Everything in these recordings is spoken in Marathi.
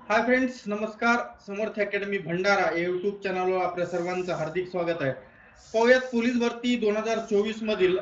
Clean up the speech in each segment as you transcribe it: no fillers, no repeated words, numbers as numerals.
हाय फ्रेंड्स, नमस्कार. समर्थ अकॅडमी भंडारा या यूट्यूब चॅनलवर आपल्या सर्वांचं हार्दिक स्वागत आहे. पाहुयात पोलीस भरती 2024 मधील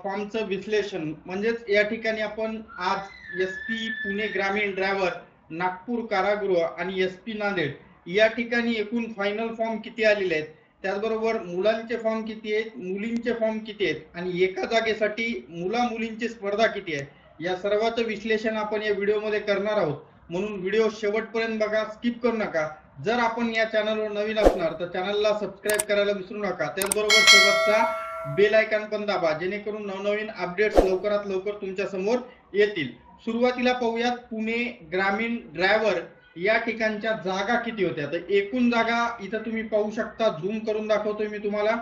फॉर्मचं विश्लेषण. म्हणजेच या ठिकाणी आपण आज एसपी पुणे ग्रामीण ड्रायव्हर, नागपूर कारागृह आणि एसपी नांदेड या ठिकाणी एकूण फायनल फॉर्म किती आलेले आहेत, त्याचबरोबर मुलांचे फॉर्म किती आहेत, मुलींचे फॉर्म किती आहेत आणि एका जागेसाठी मुला मुलींची स्पर्धा किती आहे, या सर्वांचं विश्लेषण आपण या व्हिडिओमध्ये करणार आहोत. म्हणून व्हिडिओ शेवटपर्यंत बघा, स्किप करू नका. जर आपण या चॅनलवर नवीन असणार तर चॅनलला सबस्क्राईब करायला विसरू नका. त्याचबरोबर सोबतचा बेल आयकॉन पण दाबा, जेणेकरून नवनवीन अपडेट्स लवकरात लवकर तुमच्या समोर येतील. सुरुवातीला पाहूयात पुणे ग्रामीण ड्रायव्हर या ठिकाणच्या जागा किती होत्या. तर एकूण जागा इथं तुम्ही पाहू शकता, झूम करून दाखवतोय मी तुम्हाला.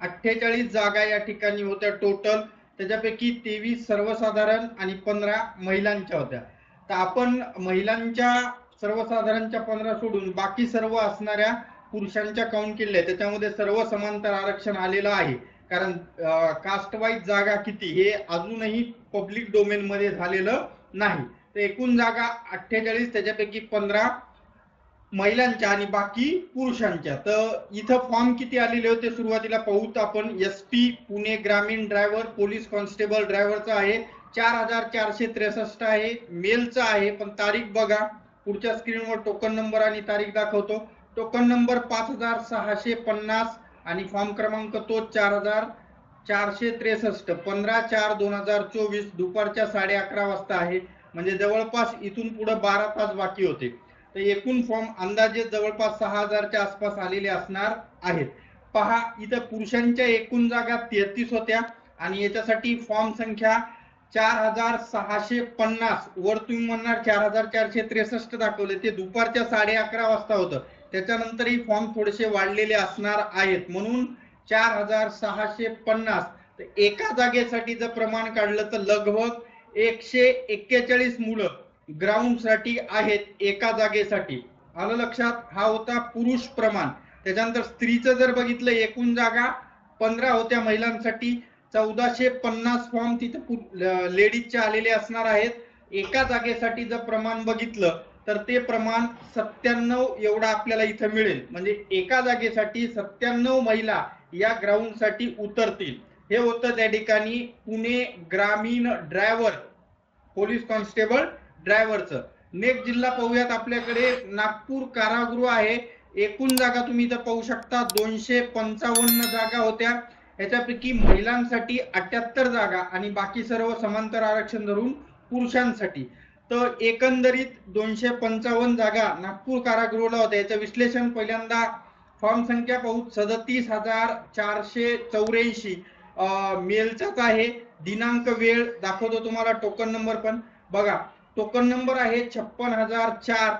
48 जागा या ठिकाणी होत्या टोटल. त्याच्यापैकी 23 सर्वसाधारण आणि 15 महिलांच्या होत्या. तर आपण महिलांच्या सर्वसाधारणच्या 15 सोडून बाकी सर्व असणाऱ्या पुरुषांच्या काउंट केलेल्या, त्याच्यामध्ये सर्व समांतर आरक्षण आलेलं आहे. कारण कास्ट वाईज जागा किती हे अजूनही पब्लिक डोमेन मध्ये झालेलं नाही. तर एकूण जागा 48, त्याच्यापैकी 15 महिलांच्या आणि बाकी पुरुषांच्या. तर इथं फॉर्म किती आलेले होते सुरुवातीला पाहूत आपण. एसपी पुणे ग्रामीण ड्रायव्हर पोलीस कॉन्स्टेबल ड्रायव्हरचा आहे 4463 आहे. मेलचा आहे, पण तारीख बघा, पुढच्या स्क्रीनवर टोकन नंबर आणि तारीख दाखवतो. टोकन नंबर 5650 आणि फॉर्म क्रमांक तो 4463, 15/4/2024 दुपारच्या 11:30 वाजता आहे. म्हणजे जवळपास इथून पुढे 12 तास बाकी होते. तर एकूण फॉर्म अंदाजे जवळपास 6000च्या आसपास आलेले असणार आहेत. पहा, इथं पुरुषांच्या एकूण जागा 33 होत्या आणि याच्यासाठी फॉर्म संख्या 4650. वर तुम्ही म्हणणार 4463 दाखवले, ते दुपारच्या 11:30 वाजता होतं. त्याच्यानंतरही फॉर्म थोडेसे वाढलेले असणार आहेत, म्हणून 4650. तर एका जागेसाठी जर प्रमाण काढलं तर लगभग 141 मुलं ग्राउंड साठी आहेत एका जागेसाठी. आलं लक्षात? हा होता पुरुष प्रमाण. त्याच्यानंतर स्त्रीचं जर बघितलं, एकूण जागा 15 होत्या महिलांसाठी. 1450 फॉर्म तिथे लेडीजचे आलेले असणार आहेत. एका जागेसाठी जर प्रमाण बघितलं तर ते प्रमाण 97 एवढा आपल्याला इथं मिळेल. म्हणजे एका जागेसाठी 97 महिला या ग्राउंड साठी उतरतील. हे होतं त्या ठिकाणी पुणे ग्रामीण ड्रायव्हर पोलीस कॉन्स्टेबल ड्रायव्हरचं. नेक्स्ट जिल्हा पाहूयात आपल्याकडे, नागपूर कारागृह आहे. एकूण जागा तुम्ही इथं पाहू शकता 255 जागा होत्या. याच्यापैकी महिलांसाठी 78 जागा आणि बाकी सर्व समांतर आरक्षण धरून पुरुषांसाठी. तर एकंदरीत 255 जागा नागपूर कारागृहाला होत्या. याचं विश्लेषण पहिल्यांदा फॉर्म संख्या पाहू, 37484 मेलचाच आहे. दिनांक वेळ दाखवतो तुम्हाला, टोकन नंबर पण बघा. टोकन नंबर आहे 56004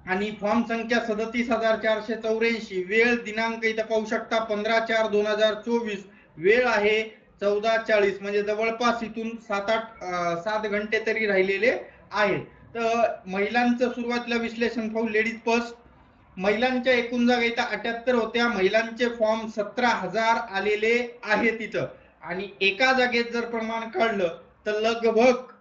आणि फॉर्म संख्या 37484. वेळ दिनांक इथं पाहू शकता 15/4/2024. वेळ आहे 14:40. म्हणजे जवळपास इथून 7 घंटे तरी राहिलेले आहेत. तर महिलांचं सुरुवातीला विश्लेषण पाहू. Ladies first. महिलांच्या एकूण जागा इथं 78 होत्या. महिलांचे फॉर्म 17,000 आलेले आहेत इथं. आणि एका जागेत जर प्रमाण काढलं तर लगभग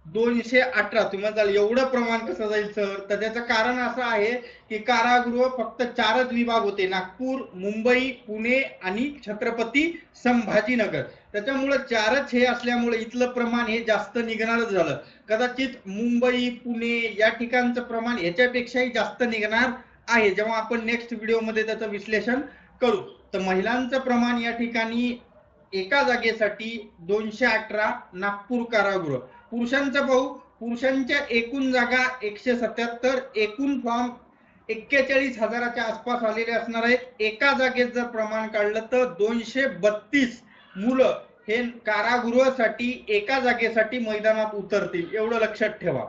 218. तुम्ही म्हणाल एवढं प्रमाण कसं जाईल सर? तर त्याचं कारण असं आहे की कारागृह फक्त 4च विभाग होते, नागपूर, मुंबई, पुणे आणि छत्रपती संभाजीनगर. त्याच्यामुळे 4च हे असल्यामुळे इथलं प्रमाण हे जास्त निघणारच झालं. कदाचित मुंबई, पुणे या ठिकाणचं प्रमाण याच्यापेक्षाही जास्त निघणार आहे, जेव्हा आपण नेक्स्ट व्हिडिओमध्ये त्याचं विश्लेषण करू. तर महिलांचं प्रमाण या ठिकाणी एका जागेसाठी 218 नागपूर कारागृह. पुरुषांचं पाहू. पुरुषांच्या एकूण जागा 177. एकूण फॉर्म 41,000च्या आसपास आलेले असणार आहेत. एका जागेत जर प्रमाण काढलं तर 232 मुलं हे कारागृहासाठी एका जागेसाठी मैदानात उतरतील, एवढं लक्षात ठेवा.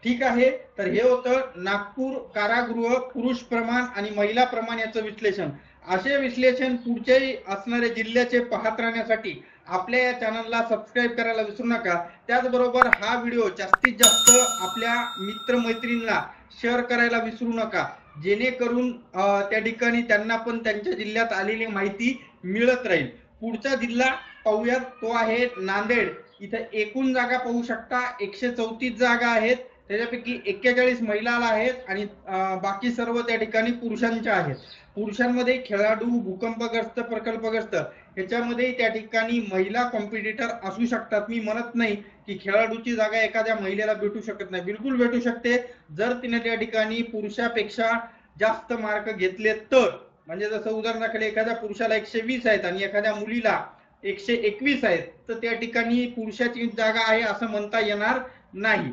ठीक आहे. तर हे होतं नागपूर कारागृह पुरुष प्रमाण आणि महिला प्रमाण याचं विश्लेषण. असे विश्लेषण पुढचे असणारे जिल्ह्याचे पाहत राहण्यासाठी आपल्या या चॅनलला सबस्क्राईब करायला विसरू नका. त्याचबरोबर हा व्हिडिओ जास्तीत जास्त आपल्या मित्रमैत्रिणींना शेअर करायला विसरू नका, जेणेकरून त्या ठिकाणी त्यांना पण त्यांच्या जिल्ह्यात आलेली माहिती मिळत राहील. पुढचा जिल्हा पाहूयात, तो आहे नांदेड. इथं एकूण जागा पाहू शकता 134 जागा आहेत. त्याच्यापैकी 41 महिला आहेत आणि बाकी सर्व त्या ठिकाणी पुरुषांच्या आहेत. पुरुषांमध्ये खेळाडू, भूकंपग्रस्त, प्रकल्पग्रस्त ह्याच्यामध्ये त्या ठिकाणी महिला कॉम्पिटिटर असू शकतात. मी म्हणत नाही की खेळाडूची जागा एखाद्या महिलेला भेटू शकत नाही, बिलकुल भेटू शकते जर तिने त्या ठिकाणी पुरुषापेक्षा जास्त मार्क घेतले तर. म्हणजे जसं उदाहरणाकडे एखाद्या पुरुषाला 120 आहेत आणि एखाद्या मुलीला 121 आहेत, तर त्या ठिकाणी पुरुषाची जागा आहे असं म्हणता येणार नाही.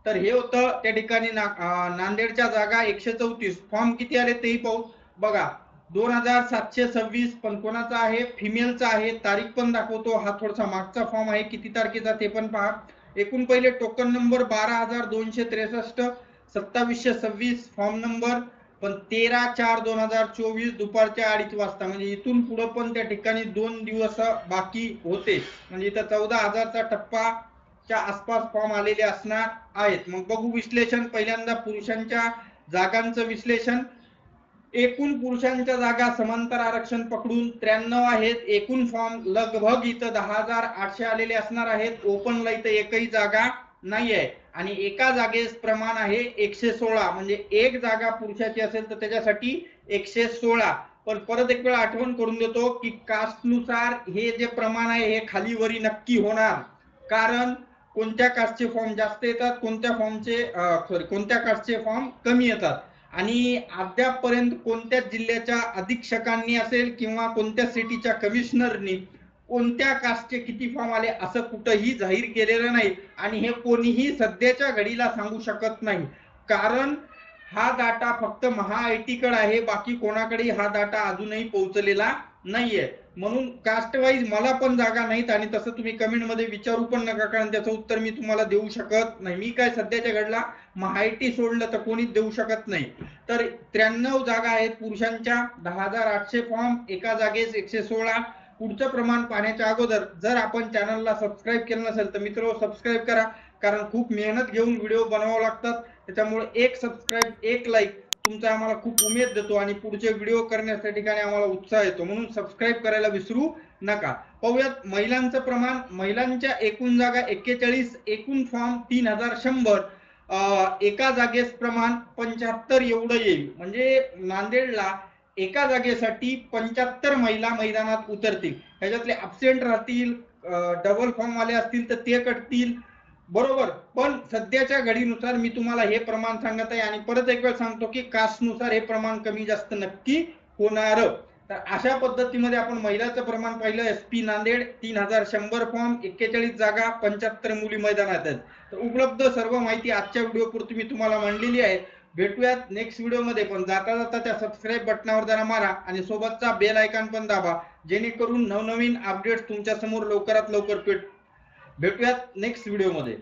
तर हे होतं त्या ठिकाणी नांदेडच्या जागा 134. फॉर्म किती आले तेही पाहू. बघा 2726, पण कोणाचा आहे, फिमेलचा आहे. तारीख पण दाखवतो, हा थोडासा मागचा फॉर्म आहे, किती तारखेचा ते पण पहा. एकूण पहिले टोकन नंबर 12263, 2726 फॉर्म नंबर, पण 13/4/2024 दुपारच्या 2:30 वाजता. म्हणजे इथून पुढे पण त्या ठिकाणी 2 दिवस बाकी होते. म्हणजे इथं 14,000चा टप्पाच्या आसपास फॉर्म आलेले असणार आहेत. मग बघू विश्लेषण. पहिल्यांदा पुरुषांच्या जागांचं विश्लेषण. एकूण पुरुषांच्या जागा समांतर आरक्षण पकडून 93 आहेत. एकूण फॉर्म लगभग इथं 10,800 आलेले असणार आहेत. ओपनला इथं एकही जागा नाही आहे आणि एका जागेस प्रमाण आहे 116. म्हणजे एक जागा पुरुषाची असेल तर त्याच्यासाठी 116. पण परत एक वेळा आठवण करून देतो की कास्टनुसार हे जे प्रमाण आहे हे खालीवरी नक्की होणार. कारण कोणत्या कास्टचे फॉर्म जास्त येतात, कोणत्या कास्टचे फॉर्म कमी येतात. आणि अद्यापपर्यंत कोणत्याच जिल्ह्याच्या अधीक्षकांनी असेल किंवा कोणत्या सिटीच्या कमिशनरनी कोणत्या कास्टचे किती फॉर्म आले असं कुठंही जाहीर केलेलं नाही आणि हे कोणीही सध्याच्या घडीला सांगू शकत नाही. कारण हा डाटा फक्त महाआयटी कडे आहे, बाकी कोणाकडे हा डाटा अजूनही पोहोचलेला नाहीये. म्हणून कास्ट वाईज मला पण जागा नाहीत आणि तसं तुम्ही कमेंट मध्ये विचारू पण नका, कारण त्याचं उत्तर मी तुम्हाला देऊ शकत नाही. मी काय सध्याच्या घडला महाआयटी सोडलं तर कोणीच देऊ शकत नाही. तर 93 जागा आहेत पुरुषांच्या, 10,800 फॉर्म, एका जागेस 116. पुढचं प्रमाण पाहण्याच्या अगोदर जर आपण चॅनलला सबस्क्राईब केलं नसेल तर मित्र सबस्क्राईब करा, कारण खूप मेहनत घेऊन व्हिडिओ बनवावे लागतात. त्याच्यामुळे एक सबस्क्राईब, एक लाईक तुमचा आम्हाला खूप उमेद देतो आणि पुढचे व्हिडिओ करण्याच्या ठिकाणी आम्हाला उत्साह येतो. म्हणून सबस्क्राईब करायला विसरू नका. पाहूयात महिलांचं प्रमाण. महिलांच्या एकूण जागा 41, एकूण फॉर्म 3100. एका जागेस प्रमाण 75 एवढं येईल. म्हणजे नांदेडला एका जागेसाठी 75 महिला मैदानात उतरतील. ह्याच्यातले अब्सेंट राहतील, डबल फॉर्म वाले असतील तर ते कटतील, बरोबर. पण सध्याच्या घडीनुसार मी तुम्हाला हे प्रमाण सांगत आहे आणि परत एक वेळ सांगतो की कास्टनुसार हे प्रमाण कमी जास्त नक्की होणार. तर अशा पद्धतीमध्ये आपण महिलाचं प्रमाण पाहिलं. SP नांदेड 3100 फॉर्म, 41 जागा, 75 मुली मैदानात आहेत. तर उपलब्ध सर्व माहिती आजच्या व्हिडिओ पुरती मी तुम्हाला मांडलेली आहे. भेटूयात नेक्स्ट व्हिडिओ मध्ये. पण जाता जाता त्या सबस्क्राईब बटनावर जरा मारा आणि सोबतचा बेल आयकॉन पण दाबा, जेणेकरून नवनवीन अपडेट्स तुमच्या समोर लवकरात लवकर भेटूयात नेक्स्ट व्हिडिओ मध्ये.